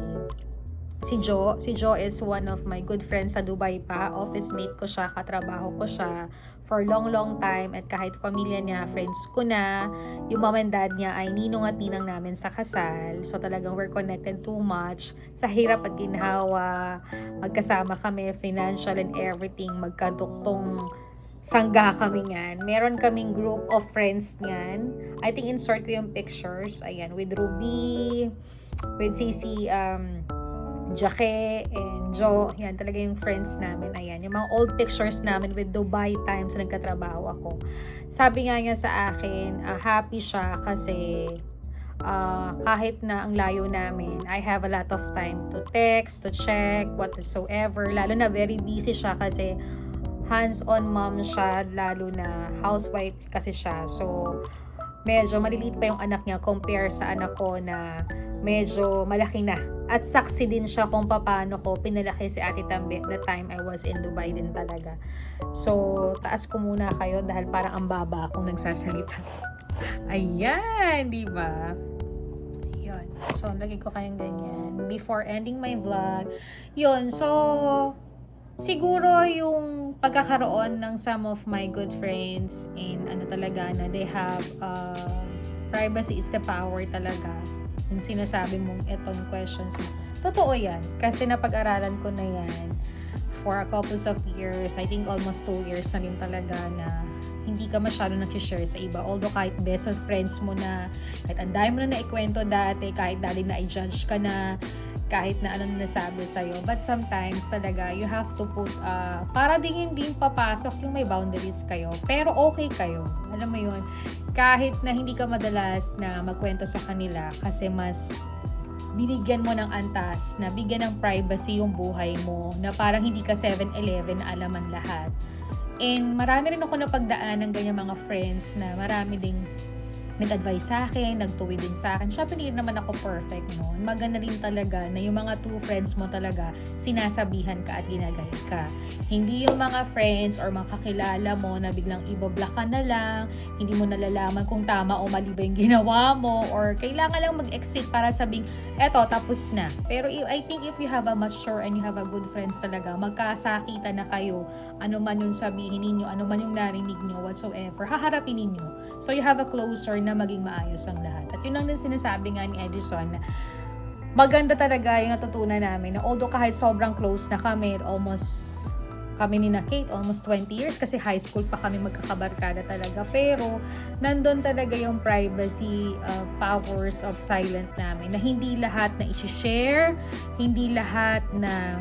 Jo. Si Jo is one of my good friends sa Dubai pa. Office mate ko siya, katrabaho ko siya for long time, at kahit pamilya niya, friends ko na. Yung mom and dad niya ay ninong at ninang namin sa kasal. So talagang we're connected too much. Sa hirap at ginhawa, magkasama kami, financial and everything, magkaduktong sangga kami niyan. Meron kaming group of friends niyan. I think insert ko yung pictures. Ayan, with Ruby, with Sisi, Jake and Jo. Yan talaga yung friends namin. Ayan, yung mga old pictures namin with Dubai times na nagkatrabaho ako. Sabi nga niya sa akin, happy siya kasi kahit na ang layo namin, I have a lot of time to text, to check, whatsoever. Lalo na very busy siya kasi hands-on mom siya, lalo na housewife kasi siya. So, medyo maliliit pa yung anak niya compare sa anak ko na medyo malaki na. At saksi din siya kung paano ko pinalaki si Ate Tambi the time I was in Dubai din talaga. So, taas ko muna kayo dahil parang ang baba akong nagsasalita. Ayan, di ba? Yun. So, lagay ko kayong ganyan. Before ending my vlog. Yun, so, siguro yung pagkakaroon ng some of my good friends and ano talaga na they have privacy is the power talaga. Yung sinasabi mong itong questions mo. Totoo yan. Kasi napag-aralan ko na yan for a couple of years. I think almost 2 years na rin talaga na hindi ka masyado nag-share sa iba. Although kahit best of friends mo na, kahit ang dami mo na naikwento dati, kahit dali na i-judge ka na, kahit na ano na nasabi sa'yo. But sometimes talaga, you have to put, para din hindi papasok yung may boundaries kayo. Pero okay kayo. Alam mo yun, kahit na hindi ka madalas na magkwento sa kanila kasi mas binigyan mo ng antas, na bigyan ng privacy yung buhay mo, na parang hindi ka 7-Eleven na alaman lahat. And marami rin ako napagdaan ng ganyan mga friends na marami ding nag-advise sa akin, nagtuwi din sa akin. Syempre, hindi naman ako perfect, no? Maganda rin talaga na yung mga 2 friends mo talaga, sinasabihan ka at ginagayad ka. Hindi yung mga friends or mga kakilala mo na biglang ibablock ka na lang, hindi mo nalalaman kung tama o mali ba yung ginawa mo, or kailangan lang mag-exit para sabing, eto, tapos na. Pero I think if you have a mature and you have a good friends talaga, magkasakitan na kayo, ano man yung sabihin ninyo, ano man yung narinig nyo, whatsoever, haharapin ninyo. So, you have a closer na maging maayos ang lahat. At yun lang din sinasabi nga ni Edison na maganda talaga yung natutunan namin na although kahit sobrang close na kami, almost kami ni na Kate, almost 20 years kasi high school pa kami magkakabarkada talaga. Pero nandun talaga yung privacy powers of silent namin na hindi lahat na i-share, hindi lahat na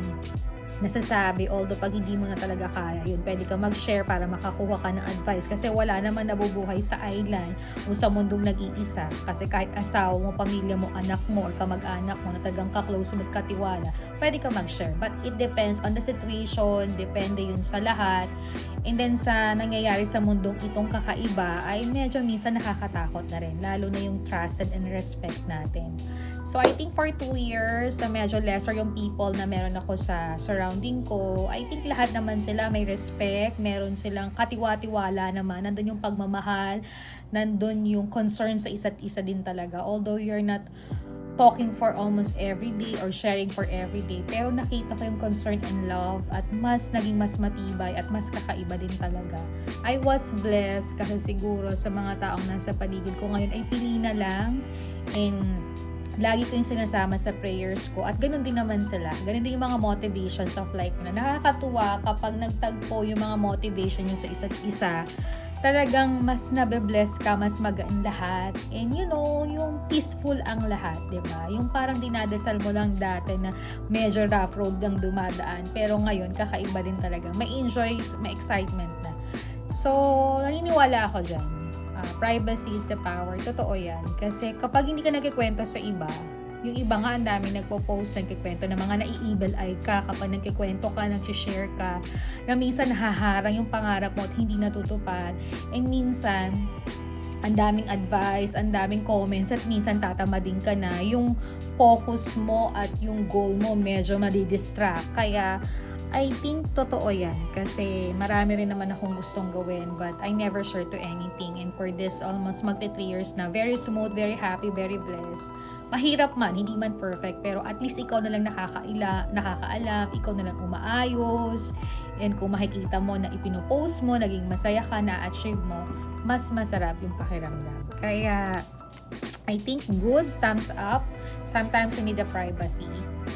nasasabi, although pag hindi mo na talaga kaya, yun, pwede ka mag-share para makakuha ka ng advice kasi wala naman nabubuhay sa island o sa mundong nag-iisa kasi kahit asawa mo, pamilya mo, anak mo, or kamag-anak mo na tagang ka-close mo at katiwala, pwede ka mag-share, but it depends on the situation, depende yun sa lahat. And then sa nangyayari sa mundong itong kakaiba ay medyo minsan nakakatakot na rin, lalo na yung trust and respect natin. So, I think for 2 years, medyo lesser yung people na meron ako sa surrounding ko. I think lahat naman sila may respect, meron silang katiwa-tiwala naman, nandun yung pagmamahal, nandun yung concern sa isa't isa din talaga. Although you're not talking for almost every day or sharing for every day, pero nakita ko yung concern and love at naging mas matibay at mas kakaiba din talaga. I was blessed kasi siguro sa mga taong nasa paligid ko ngayon ay pili na lang, and lagi ko yung sinasama sa prayers ko at ganun din naman sila. Ganun din yung mga motivations of life na nakakatuwa kapag nagtagpo yung mga motivation nyo sa isa't isa. Talagang mas nabe-bless ka, mas magaan lahat. And you know, yung peaceful ang lahat, diba? Yung parang dinadasal mo lang dati na medyo rough road lang dumadaan. Pero ngayon, kakaiba din talaga. May enjoy, may excitement na. So, naniniwala ako dyan. Privacy is the power. Totoo yan. Kasi kapag hindi ka nagkikwento sa iba, yung iba nga ang dami nagpo-post, nagkikwento na mga nai-evil eye ka kapag nagkikwento ka, nag-share ka, na minsan nahaharang yung pangarap mo at hindi natutupad. And minsan, ang daming advice, ang daming comments, at minsan tatamadin ka na. Yung focus mo at yung goal mo medyo madidistract. Kaya, I think totoo yan kasi marami rin naman akong gustong gawin but I never share to anything, and for this almost magti 3 years na, very smooth, very happy, very blessed. Mahirap man, hindi man perfect, pero at least ikaw na lang nakakaalam, ikaw na lang umaayos, and kung makikita mo na ipinopost mo, naging masaya ka, na-achieve mo, mas masarap yung pakiramdam. Kaya I think good, thumbs up. Sometimes we need the privacy.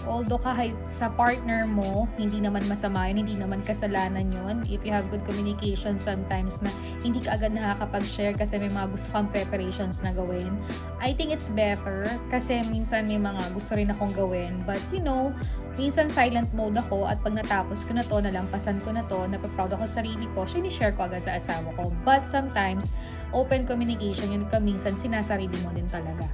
Although kahit sa partner mo, hindi naman masama yun, hindi naman kasalanan yun. If you have good communication sometimes na hindi ka agad nakakapag-share kasi may mga gusto kang preparations na gawin, I think it's better kasi minsan may mga gusto rin akong gawin. But minsan silent mode ako at pag natapos ko na to, nalampasan ko na to, napaproud ako sa sarili ko, sinishare ko agad sa asawa ko. But sometimes, open communication, yun ka minsan sinasarili mo din talaga.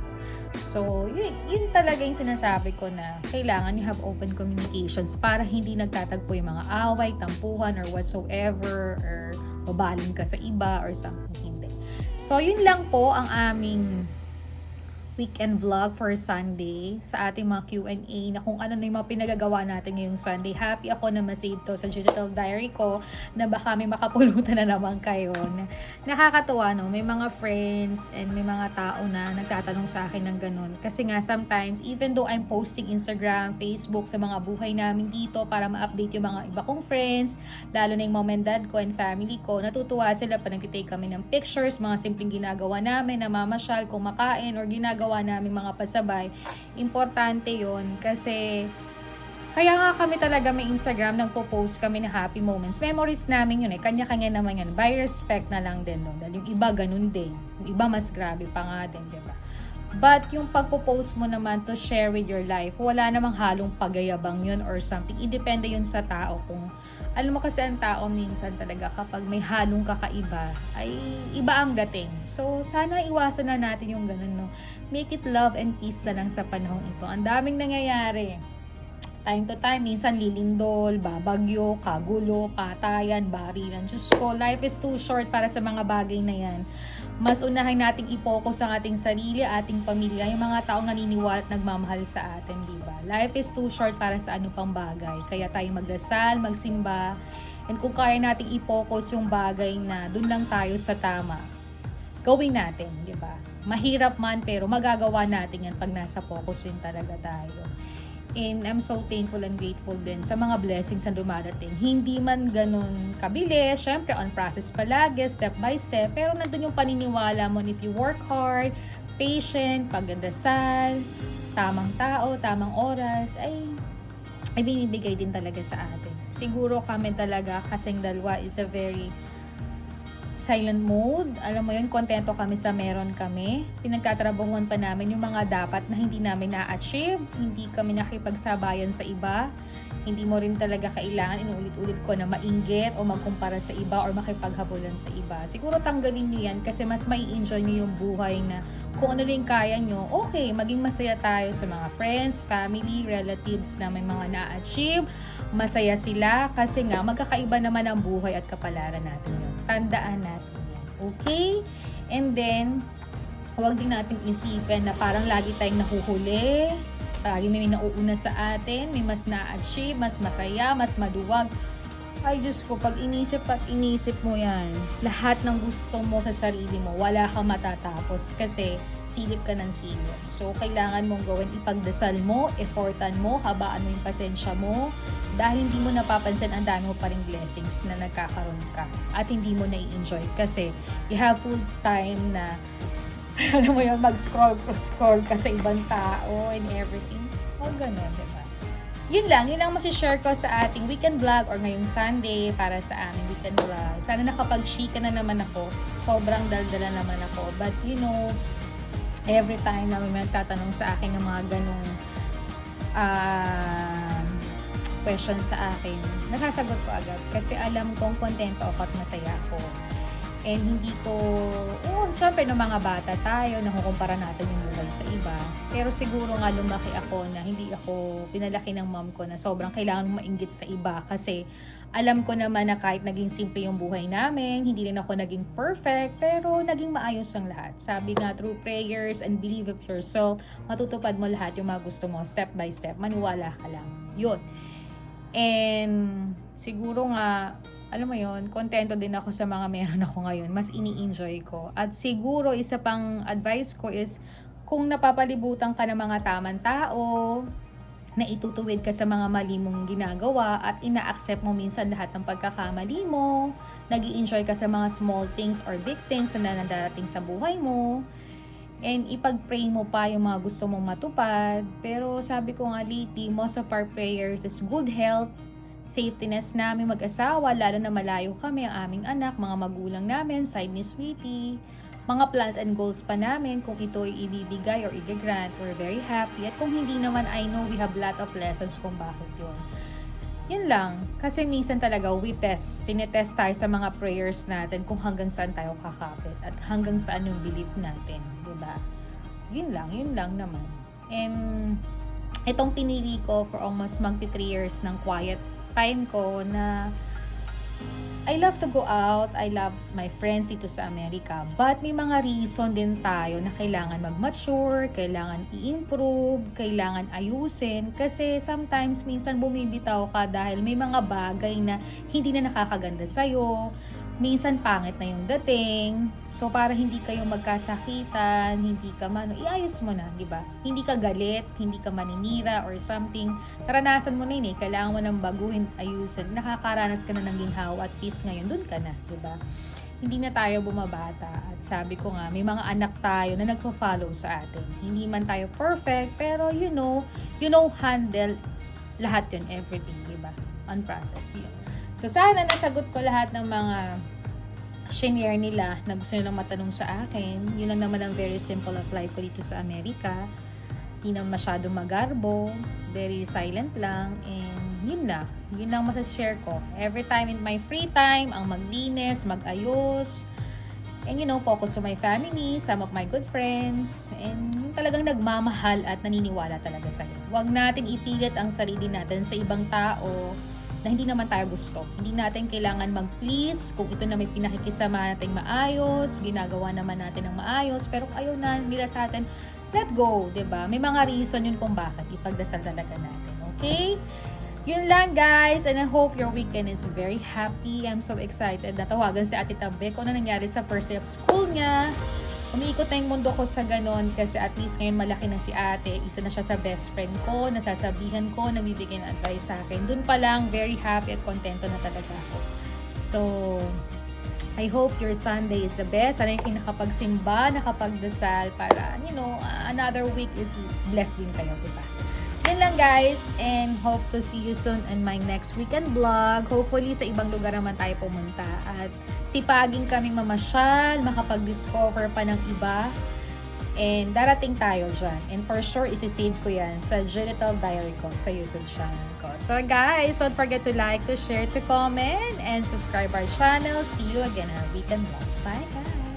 So, yun talaga yung sinasabi ko na kailangan you have open communications para hindi nagtatagpo yung mga away, tampuhan, or whatsoever, or mabaling ka sa iba, or something hindi. So, yun lang po ang aming weekend vlog for Sunday sa ating mga Q&A na kung ano na yung mga pinagagawa natin ngayong Sunday. Happy ako na masave to sa digital diary ko na baka may makapulutan na naman kayo. Nakakatuwa, no? May mga friends and may mga tao na nagtatanong sa akin ng ganun. Kasi nga sometimes, even though I'm posting Instagram, Facebook sa mga buhay namin dito para ma-update yung mga iba kong friends, lalo na yung mom and dad ko and family ko, natutuwa sila pa nag-take kami ng pictures, mga simpleng ginagawa namin, namamasyal, kumakain, or ginagawa namin mga pasabay. Importante yon kasi kaya nga kami talaga may Instagram, nagpo-post kami ng happy moments. Memories namin yun kanya-kanya naman yan. By respect na lang din, no? Dahil yung iba ganun din. Yung iba mas grabe pa nga din, di ba? But yung pagpo-post mo naman to share with your life, wala namang halong pagayabang yun or something. Independe yun sa tao kung alam mo kasi ang tao minsan talaga kapag may halong kakaiba, ay iba ang dating. So, sana iwasan na natin yung ganun, no? Make it love and peace na lang sa panahong ito. Ang daming nangyayari. Time to time, minsan lilindol, babagyo, kagulo, patayan, barilan. Diyos ko, life is too short para sa mga bagay na yan. Mas unahin nating i-focus ang ating sarili, ating pamilya, yung mga taong naniniwala at nagmamahal sa atin, di ba? Life is too short para sa ano pang bagay. Kaya tayo magdasal, magsimba, and kung kaya nating i-focus yung bagay na dun lang tayo sa tama, gawin natin, di ba? Mahirap man, pero magagawa natin yan pag nasa focus din talaga tayo. And I'm so thankful and grateful din sa mga blessings na dumadating. Hindi man ganun kabilis, syempre on process palagi, step by step, pero nandun yung paniniwala mo if you work hard, patient, pagdadasal, tamang tao, tamang oras, ay binibigay din talaga sa atin. Siguro kami talaga kasing dalawa is a very silent mode. Alam mo yun, kontento kami sa meron kami. Pinagtatrabahuan pa namin yung mga dapat na hindi namin na-achieve. Hindi kami nakipagsabayan sa iba. Hindi mo rin talaga kailangan, inuulit-ulit ko na mainggit o magkumpara sa iba or makipaghabulan sa iba. Siguro tanggalin nyo yan kasi mas may enjoy nyo yung buhay na kung ano rin kaya nyo, okay, maging masaya tayo sa mga friends, family, relatives na may mga na-achieve. Masaya sila kasi nga magkakaiba naman ang buhay at kapalaran natin yun. Tandaan natin yan. Okay? And then, huwag din natin isipin na parang lagi tayong nahuhuli. Lagi may nauuna sa atin, may mas na-achieve, mas masaya, mas maduwag. Ay Diyos ko, pag inisip at inisip mo yan, lahat ng gusto mo sa sarili mo, wala kang matatapos kasi silip ka ng silip. So, kailangan mong gawin, ipagdasal mo, effortan mo, habaan mo yung pasensya mo, dahil hindi mo napapansin ang dami mo pa ring blessings na nagkakaroon ka at hindi mo na-i-enjoy kasi you have full time na alam mo yun, mag-scroll ka sa ibang tao and everything. O ganun, diba? Yun lang ang masishare ko sa ating weekend vlog or ngayong Sunday para sa aming weekend vlog. Sana nakapag-chika na naman ako. Sobrang daldala naman ako. But every time na may magtatanong sa akin ng mga ganong question sa akin, nasasagot ko agad kasi alam kong kontento ako at masaya ako. And hindi ko, syempre ng mga bata tayo, nakukumpara natin yung buhay sa iba. Pero siguro nga lumaki ako na hindi ako pinalaki ng mom ko na sobrang kailangan mainggit sa iba. Kasi alam ko naman na kahit naging simple yung buhay namin, hindi rin ako naging perfect, pero naging maayos ang lahat. Sabi nga, through prayers and believe of yourself, matutupad mo lahat yung mga gusto mo, step by step. Maniwala ka lang. Yun. And siguro nga, alam mo yon, kontento din ako sa mga meron ako ngayon. Mas ini-enjoy ko. At siguro, isa pang advice ko is, kung napapalibutan ka ng mga tamang tao, na itutuwid ka sa mga mali mong ginagawa, at ina-accept mo minsan lahat ng pagkakamali mo, nag-i-enjoy ka sa mga small things or big things na nandarating sa buhay mo, and ipag-pray mo pa yung mga gusto mong matupad. Pero sabi ko nga lately, most of our prayers is good health, safetyness namin mag-asawa, lalo na malayo kami, ang aming anak, mga magulang namin, side ni Sweetie, mga plans and goals pa namin kung ito ay ibibigay or i-grant, we're very happy. At kung hindi naman, I know we have lot of lessons kung bakit yun. Yun lang, kasi minsan talaga tinetest tayo sa mga prayers natin kung hanggang saan tayo kakapit at hanggang saan yung belief natin, diba? Yun lang naman. And itong pinili ko for almost magti 3 years ng quiet time ko na I love to go out, I love my friends dito sa Amerika, but may mga reason din tayo na kailangan mag-mature, kailangan i-improve, kailangan ayusin, kasi sometimes minsan bumibitaw ka dahil may mga bagay na hindi na nakakaganda sa'yo, minsan pangit na yung dating, so para hindi kayo magkasakitan, hindi ka iayos mo na, di ba? Hindi ka galit, hindi ka maninira or something, naranasan mo na yun kailangan mo nang baguhin, ayusin, nakakaranas ka na ng ginhawa at peace ngayon, dun ka na, di ba? Hindi na tayo bumabata at sabi ko nga, may mga anak tayo na nagpo-follow sa atin. Hindi man tayo perfect, pero you know handle lahat yun, everything, di ba? On process yun. So, sana nasagot ko lahat ng mga shinare nila na gusto nilang matanong sa akin. Yun lang naman ang very simple of life ko dito sa Amerika. Hindi naman masyadong magarbo. Very silent lang. And yun lang masashare ko. Every time in my free time, ang maglinis, magayos. And focus on my family, some of my good friends. And talagang nagmamahal at naniniwala talaga sa'yo. Huwag natin ipilit ang sarili natin sa ibang tao na hindi naman tayo gusto. Hindi natin kailangan mag-please kung ito na may pinakikisama natin maayos, ginagawa naman natin ng maayos, pero kung ayaw na nila sa atin, let go, 'di ba? May mga reason yun kung bakit ipagdasal talaga natin, okay? Yun lang guys, and I hope your weekend is very happy. I'm so excited na tawagan si Ate Tabe kung ano nangyari sa first day of school niya. Umiikot na yung mundo ko sa ganon kasi at least ngayon malaki na si ate. Isa na siya sa best friend ko, nasasabihan ko, nagbibigay ng advice sa akin. Dun pa lang, very happy at kontento na talaga ako. So, I hope your Sunday is the best. Sana yung nakapagsimba, nakapagdasal para, another week is blessed din kayo, diba? Yun lang guys, and hope to see you soon in my next weekend vlog. Hopefully sa ibang lugar naman tayo pumunta at sipagin kaming mamasyal, makapag-discover pa ng iba, and darating tayo dyan. And for sure, isi-save ko yan sa Genital Diary ko sa YouTube channel ko. So guys, don't forget to like, to share, to comment, and subscribe our channel. See you again in our weekend vlog. Bye guys!